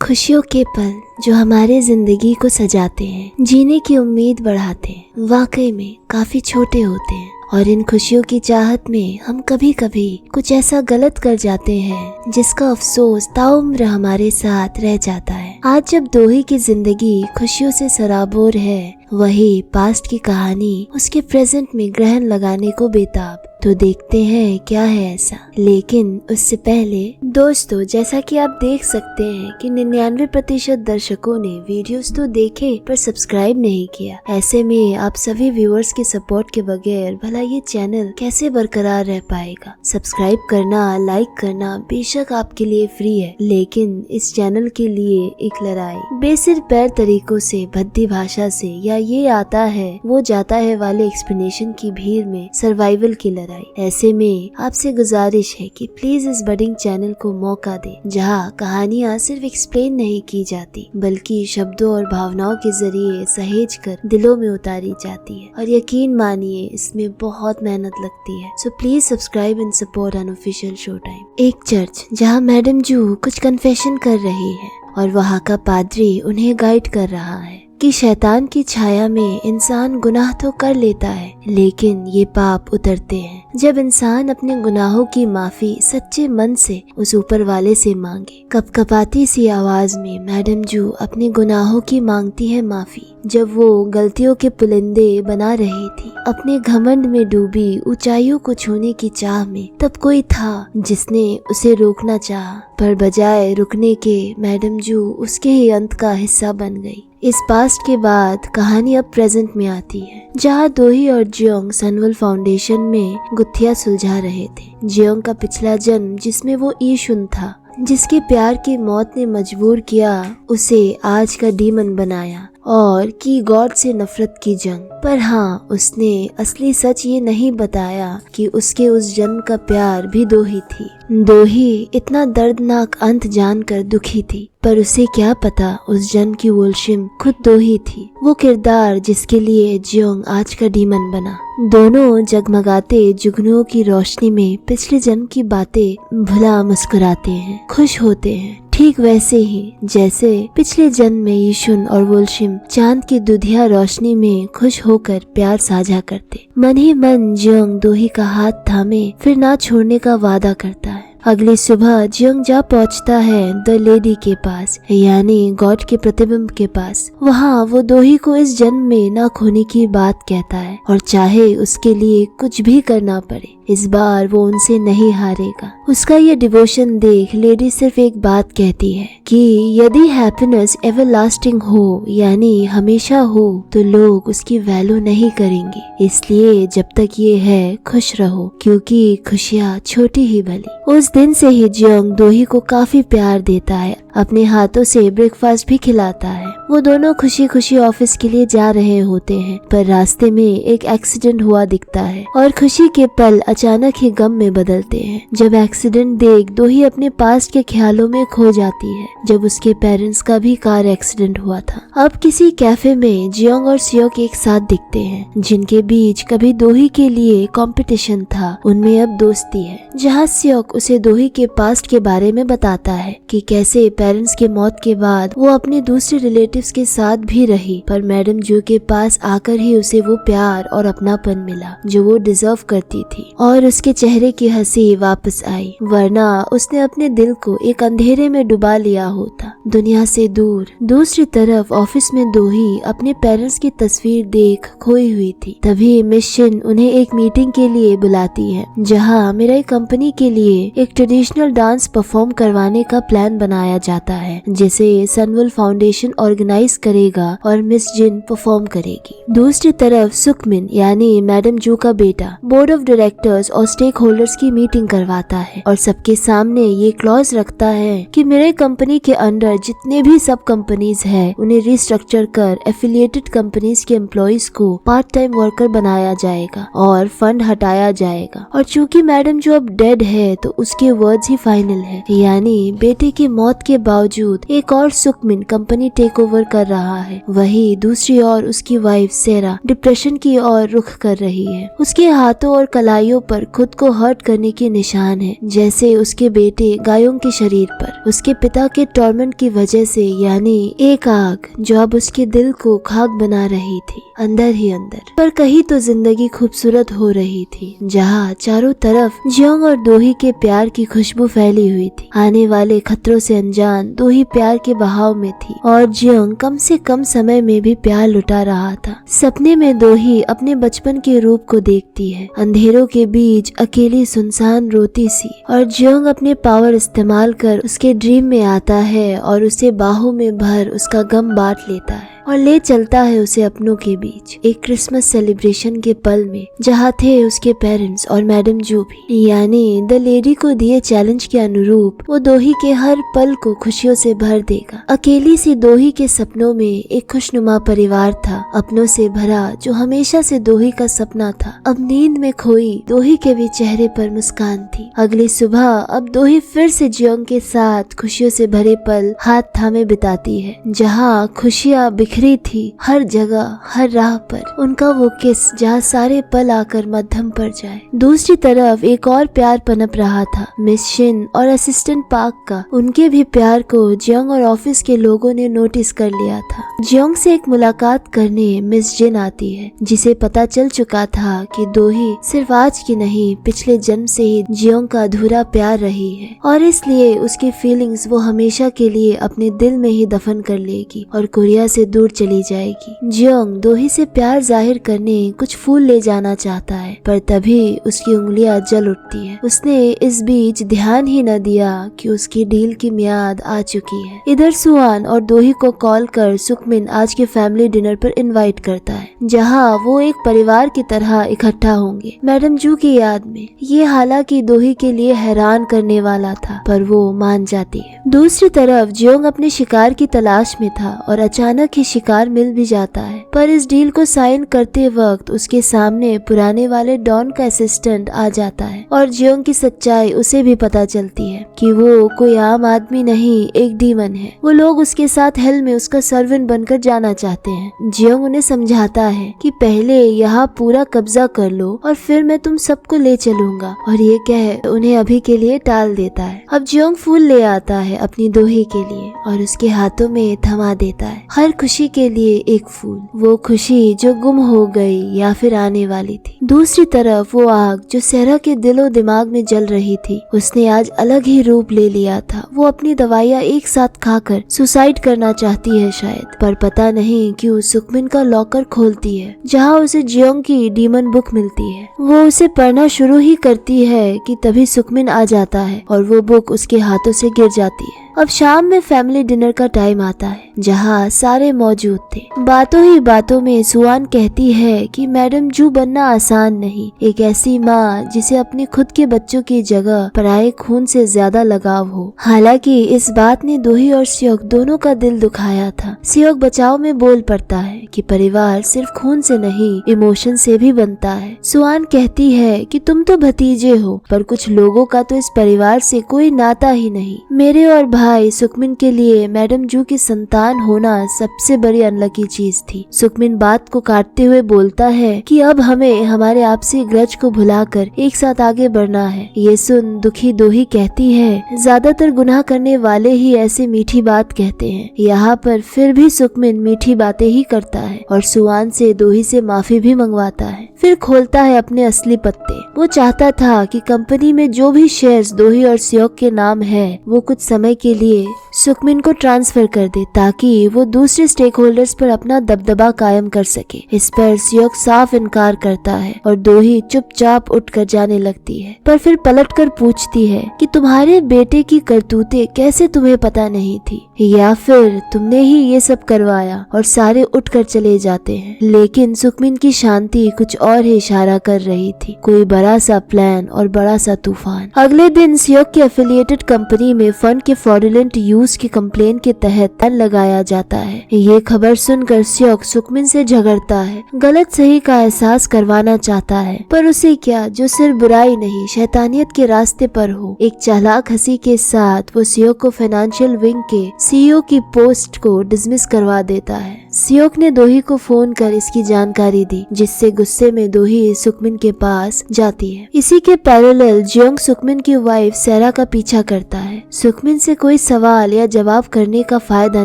खुशियों के पल जो हमारे जिंदगी को सजाते हैं, जीने की उम्मीद बढ़ाते हैं, वाकई में काफी छोटे होते हैं। और इन खुशियों की चाहत में हम कभी कभी कुछ ऐसा गलत कर जाते हैं जिसका अफसोस ताउम्र हमारे साथ रह जाता है। आज जब दोही की जिंदगी खुशियों से सराबोर है, वही पास्ट की कहानी उसके प्रेजेंट में ग्रहण लगाने को बेताब। तो देखते हैं क्या है ऐसा। लेकिन उससे पहले दोस्तों, जैसा कि आप देख सकते हैं कि 99% दर्शकों ने वीडियोस तो देखे पर सब्सक्राइब नहीं किया। ऐसे में आप सभी व्यूअर्स के सपोर्ट के बगैर भला ये चैनल कैसे बरकरार रह पाएगा। सब्सक्राइब करना, लाइक करना बेशक आपके लिए फ्री है, लेकिन इस चैनल के लिए एक लड़ाई बेसिर पैर तरीकों से, भद्दी भाषा से या ये आता है वो जाता है वाले एक्सप्लेनेशन की भीड़ में सर्वाइवल की लड़ाई। ऐसे में आपसे गुजारिश है कि प्लीज इस बडिंग चैनल को मौका दे, जहाँ कहानियाँ सिर्फ एक्सप्लेन नहीं की जाती बल्कि शब्दों और भावनाओं के जरिए सहेज कर दिलों में उतारी जाती है। और यकीन मानिए इसमें बहुत मेहनत लगती है। So please subscribe and support unofficial show time. एक चर्च जहाँ मैडम जू कुछ कन्फेशन कर रही है और वहाँ का पादरी उन्हें गाइड कर रहा है कि शैतान की छाया में इंसान गुनाह तो कर लेता है, लेकिन ये पाप उतरते हैं जब इंसान अपने गुनाहों की माफी सच्चे मन से उस ऊपर वाले से मांगे। कपकपाती सी आवाज में मैडम जू अपने गुनाहों की मांगती है माफी। जब वो गलतियों के पुलिंदे बना रही थी, अपने घमंड में डूबी ऊंचाइयों को छूने की चाह में, तब कोई था जिसने उसे रोकना चाहा, पर बजाय रुकने के मैडम जू उसके ही अंत का हिस्सा बन गई। इस पास्ट के बाद कहानी अब प्रेजेंट में आती है, जहाँ दोही और जियोंग सनवल फाउंडेशन में गुत्थियां सुलझा रहे थे। जियोंग का पिछला जन्म जिसमें वो ईशुन था, जिसके प्यार की मौत ने मजबूर किया उसे आज का डीमन बनाया और की गॉड से नफरत की जंग। पर हाँ, उसने असली सच ये नहीं बताया कि उसके उस जन्म का प्यार भी दोही थी। दोही इतना दर्दनाक अंत जानकर दुखी थी, पर उसे क्या पता उस जन्म की वोल्शिम खुद दोही थी, वो किरदार जिसके लिए जियोंग आज का डीमन बना। दोनों जगमगाते जुगनुओं की रोशनी में पिछले जन्म की बातें भुला मुस्कुराते हैं, खुश होते हैं, ठीक वैसे ही जैसे पिछले जन्म में यीशुन और वोल्शिम चांद की दुधिया रोशनी में खुश होकर प्यार साझा करते। मन ही मन जियोंग दोही का हाथ थामे फिर ना छोड़ने का वादा करता है। अगली सुबह जियोंग जा पहुंचता है द लेडी के पास, यानी गॉड के प्रतिबिंब के पास। वहाँ वो दोही को इस जन्म में ना खोने की बात कहता है और चाहे उसके लिए कुछ भी करना पड़े, इस बार वो उनसे नहीं हारेगा। उसका ये डिवोशन देख लेडी सिर्फ एक बात कहती है कि यदि हैप्पीनेस एवरलास्टिंग हो, यानी हमेशा हो, तो लोग उसकी वैल्यू नहीं करेंगे। इसलिए जब तक ये है खुश रहो, क्योंकि खुशियाँ छोटी ही भली। उस दिन से ही जियोंग दोही को काफी प्यार देता है, अपने हाथों से ब्रेकफास्ट भी खिलाता है। वो दोनों खुशी खुशी ऑफिस के लिए जा रहे होते हैं, पर रास्ते में एक एक्सीडेंट हुआ दिखता है और खुशी के पल अचानक ही गम में बदलते हैं। जब एक्सीडेंट देख दोही अपने पास्ट के ख्यालों में खो जाती है, जब उसके पेरेंट्स का भी कार एक्सीडेंट हुआ था। अब किसी कैफे में जियोंग और सियोक एक साथ दिखते हैं, जिनके बीच कभी दोही के लिए कंपटीशन था, उनमें अब दोस्ती है। जहाँ सियोक उसे दोही के पास्ट के बारे में बताता है कि कैसे पेरेंट्स के मौत के बाद वो अपने दूसरे रिलेटिव्स के साथ भी रही, पर मैडम जू के पास आकर ही उसे वो प्यार और अपनापन मिला जो वो डिजर्व करती थी, और उसके चेहरे की हंसी वापस आई, वरना उसने अपने दिल को एक अंधेरे में डुबा लिया होता, दुनिया से दूर। दूसरी तरफ ऑफिस में दोही अपने पेरेंट्स की तस्वीर देख खोई हुई थी। तभी मिस शिन उन्हें एक मीटिंग के लिए बुलाती है, जहाँ मेरा कंपनी के लिए एक ट्रेडिशनल डांस परफॉर्म करवाने का प्लान बनाया जाता है, जिसे सनवल फाउंडेशन ऑर्गेनाइज करेगा और मिस जिन परफॉर्म करेगी। दूसरी तरफ सुकमिन यानी मैडम जू का बेटा बोर्ड ऑफ डायरेक्टर्स और स्टेक होल्डर्स की मीटिंग करवाता है और सबके सामने ये क्लॉज रखता है कि मेरे कंपनी के अंडर जितने भी सब कंपनीज है उन्हें रिस्ट्रक्चर कर एफिलिएटेड कंपनीज के एम्प्लॉइज को पार्ट टाइम वर्कर बनाया जाएगा और फंड हटाया जाएगा। और चूंकि मैडम जो अब डेड है तो उसके वर्ड्स ही फाइनल है, यानी बेटे की मौत के बावजूद एक और सुकमिन कंपनी टेक ओवर कर रहा है। वही दूसरी ओर उसकी वाइफ सेरा डिप्रेशन की ओर रुख कर रही है। उसके हाथों और कलाइयों पर खुद को हर्ट करने के निशान है, जैसे उसके बेटे गायों के शरीर पर उसके पिता के टॉर्मेंट की वजह से, यानी एक आग जो अब उसके दिल को खाक बना रही थी अंदर ही अंदर। पर कहीं तो जिंदगी खूबसूरत हो रही थी, जहाँ चारों तरफ जियोंग और दोही के प्यार की खुशबू फैली हुई थी। आने वाले खतरों से अनजान दोही प्यार के बहाव में थी और जियोंग कम से कम समय में भी प्यार लुटा रहा था। सपने में दोही अपने बचपन के रूप को देखती है, अंधेरों के बीच अकेली सुनसान रोती सी, और जियोंग अपने पावर इस्तेमाल कर उसके ड्रीम में आता है और उसे बाहों में भर उसका गम बांट लेता है और ले चलता है उसे अपनों के बीच एक क्रिसमस सेलिब्रेशन के पल में, जहाँ थे उसके पेरेंट्स और मैडम जू भी। यानी द लेडी को दिए चैलेंज के अनुरूप वो दोही के हर पल को खुशियों से भर देगा। अकेली सी दोही के सपनों में एक खुशनुमा परिवार था, अपनों से भरा, जो हमेशा से दोही का सपना था। अब नींद में खोई दोही के भी चेहरे पर मुस्कान थी। अगली सुबह अब दोही फिर से जियोंग के साथ खुशियों से भरे पल हाथ थामे बिताती है, जहाँ खुशियाँ बिखरी थी हर जगह हर राह पर, उनका वो किस जहाँ सारे पल आकर मध्यम पर जाए। दूसरी तरफ एक और प्यार पनप रहा था, मिस शिन और असिस्टेंट पार्क का। उनके भी प्यार को जियोंग और ऑफिस के लोगों ने नोटिस कर लिया था। जियोंग से एक मुलाकात करने मिस जिन आती है, जिसे पता चल चुका था कि दोही सिर्फ आज की नहीं पिछले जन्म से ही जियोंग का अधूरा प्यार रही है और इसलिए उसकी फीलिंग्स वो हमेशा के लिए अपने दिल में ही दफन कर लेगी और कोरिया से दूर चली जाएगी। जियोंग दोही से प्यार जाहिर करने कुछ फूल ले जाना चाहता है, पर तभी उसकी उंगलियां जल उठती है। उसने इस बीच ध्यान ही न दिया कि उसकी डील की मियाद आ चुकी है। इधर सुआन और दोही को कॉल कर सुकमिन आज के फैमिली डिनर पर इनवाइट करता है, जहां वो एक परिवार की तरह इकट्ठा होंगे मैडम जू की याद में। ये हालांकि दोही के लिए हैरान करने वाला था, पर वो मान जाती है। दूसरी तरफ जियोंग अपने शिकार की तलाश में था और अचानक ही शिकार मिल भी जाता है, पर इस डील को साइन करते वक्त उसके सामने पुराने वाले डॉन का असिस्टेंट आ जाता है और जियोंग की सच्चाई उसे भी पता चलती है कि वो कोई आम आदमी नहीं, एक डीमन है। वो लोग उसके साथ हेल में उसका सर्वेंट बनकर जाना चाहते हैं। जियोंग उन्हें समझाता है कि पहले यहाँ पूरा कब्जा कर लो और फिर मैं तुम सबको ले चलूंगा, और ये कह उन्हें अभी के लिए टाल देता है। अब जियोंग फूल ले आता है अपनी दोही के लिए और उसके हाथों में थमा देता है। हर खुशी के लिए एक फूल, वो खुशी जो गुम हो गई या फिर आने वाली थी। दूसरी तरफ वो आग जो सहरा के दिलो दिमाग में जल रही थी, उसने आज अलग ही रूप ले लिया था। वो अपनी दवाइयाँ एक साथ खाकर सुसाइड करना चाहती है शायद, पर पता नहीं क्यों सुकमिन का लॉकर खोलती है, जहाँ उसे जियोंग की डीमन बुक मिलती है। वो उसे पढ़ना शुरू ही करती है कि तभी सुकमिन आ जाता है और वो बुक उसके हाथों से गिर जाती है। अब शाम में फैमिली डिनर का टाइम आता है, जहाँ सारे मौजूद थे। बातों ही बातों में सुआन कहती है कि मैडम जू बनना आसान नहीं, एक ऐसी माँ जिसे अपने खुद के बच्चों की जगह पराये खून से ज्यादा लगाव हो। हालांकि इस बात ने दोही और सियोक दोनों का दिल दुखाया था। सियोक बचाव में बोल पड़ता है कि परिवार सिर्फ खून से नहीं, इमोशन से भी बनता है। सुआन कहती है कि तुम तो भतीजे हो, पर कुछ लोगों का तो इस परिवार से कोई नाता ही नहीं। मेरे और भाई सुकमिन के लिए मैडम जू की संतान होना सबसे बड़ी अनलकी चीज थी। सुकमिन बात को काटते हुए बोलता है कि अब हमें हमारे आपसी ग्रज को भुलाकर एक साथ आगे बढ़ना है। ये सुन दुखी दोही कहती है, ज्यादातर गुनाह करने वाले ही ऐसे मीठी बात कहते हैं। यहाँ पर फिर भी सुकमिन मीठी बातें ही करता है और सुआन से दोही से माफी भी मंगवाता है। फिर खोलता है अपने असली पत्ते। वो चाहता था कि कंपनी में जो भी शेयर्स दोही और सियोक के नाम है, वो कुछ समय के लिए सुकमिन को ट्रांसफर कर दे, ताकि वो दूसरे स्टेक होल्डर्स पर अपना दबदबा कायम कर सके। इस पर सियोक साफ इनकार करता है और दोही चुपचाप उठकर जाने लगती है, पर फिर पलटकर पूछती है कि तुम्हारे बेटे की करतूतें कैसे तुम्हें पता नहीं थी, या फिर तुमने ही ये सब करवाया, और सारे उठकर चले जाते हैं। लेकिन सुकमिन की शांति कुछ और ही इशारा कर रही थी, कोई बड़ा सा प्लान और बड़ा सा तूफान। अगले दिन सियोक की एफिलिएटेड कंपनी में फंड के फ्रॉडुलेंट यूज की कंप्लेन के तहत बैन लगाया जाता है। ये खबर सुनकर स्योक सुकमिन से झगड़ता है, गलत सही का एहसास करवाना चाहता है, पर उसे क्या जो सिर्फ बुराई नहीं शैतानियत के रास्ते पर हो। एक चालाक हंसी के साथ वो स्योक को फाइनेंशियल विंग के सीईओ की पोस्ट को डिसमिस करवा देता है। स्योक ने दोही को फोन कर इसकी जानकारी दी, जिससे गुस्से में दोही सुकमिन के पास जाती है। इसी के पैरेलल जियोंग सुकमिन की वाइफ सेरा का पीछा करता है। सुकमिन से कोई सवाल या जवाब करने का फायदा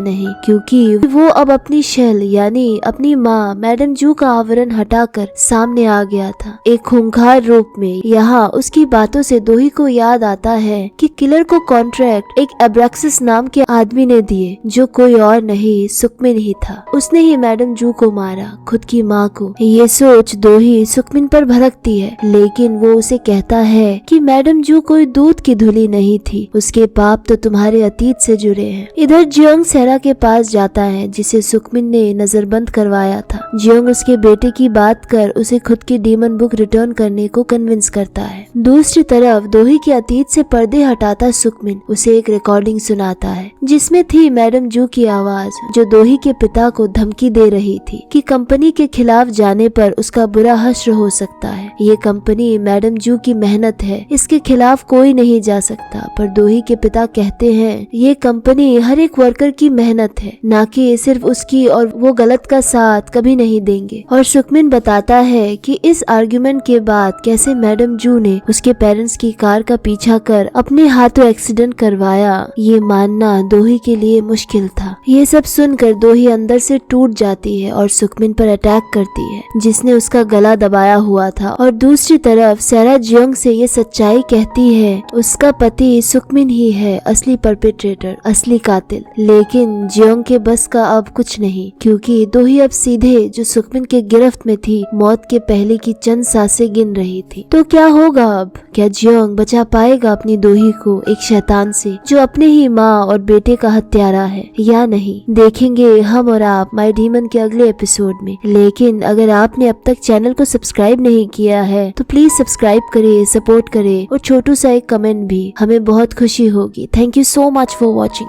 नहीं, क्योंकि वो अब अपनी शेल यानी अपनी माँ मैडम जू का आवरण हटाकर सामने आ गया था, एक खूंखार रूप में। यहाँ उसकी बातों से दोही को याद आता है कि किलर को कॉन्ट्रैक्ट एक एब्रैक्सिस नाम के आदमी ने दिए, जो कोई और नहीं सुकमिन ही था। उसने ही मैडम जू को मारा, खुद की माँ को। ये सोच दोही सुकमिन पर भड़कती है, लेकिन वो उसे कहता है कि मैडम जू कोई दूध की धुली नहीं थी, उसके पाप तो तुम्हारे अतीत से जुड़े हैं। इधर जियोंग सेरा के पास जाता है, जिसे सुकमिन ने नजरबंद करवाया था। जियोंग उसके बेटे की बात कर उसे खुद की डीमन बुक रिटर्न करने को कन्विंस करता है। दूसरी तरफ दोही के अतीत से पर्दे हटाता सुकमिन उसे एक रिकॉर्डिंग सुनाता है, जिसमें थी मैडम जू की आवाज, जो दोही के पिता को धमकी दे रही थी कि कंपनी के खिलाफ जाने पर उसका बुरा हश्र हो सकता है। ये कंपनी मैडम जू की मेहनत है, इसके खिलाफ कोई नहीं जा सकता। पर दोही के पिता कहते हैं ये कंपनी हर एक वर्कर की मेहनत है, ना कि सिर्फ उसकी, और वो गलत का साथ कभी नहीं देंगे। और सुकमिन बताता है कि इस आर्गुमेंट के बाद कैसे मैडम जू ने उसके पेरेंट्स की कार का पीछा कर अपने हाथों एक्सीडेंट करवाया। ये मानना दोही के लिए मुश्किल था। ये सब सुनकर दोही अंदर से टूट जाती है और सुकमिन पर अटैक करती है, जिसने उसका गला दबाया हुआ था। और दूसरी तरफ सेरा जियोंग से ये सच्चाई कहती है उसका पति सुकमिन ही है असली परपेट्रेटर, असली कातिल। लेकिन जियोंग के बस का अब कुछ नहीं, क्योंकि दोही अब सीधे जो सुकमिन के गिरफ्त में थी मौत के पहले की चंद सांसें गिन रही थी। तो क्या होगा अब? क्या जियोंग बचा पाएगा अपनी दोही को एक शैतान से जो अपने ही माँ और बेटे का हत्यारा है, या नहीं? देखेंगे हम और आप माय डीमन के अगले एपिसोड में। लेकिन अगर आपने अब तक चैनल को सब्सक्राइब नहीं किया है तो प्लीज सब्सक्राइब करें, सपोर्ट करें और छोटू सा एक कमेंट भी, हमें बहुत खुशी होगी। Thank you so much for watching.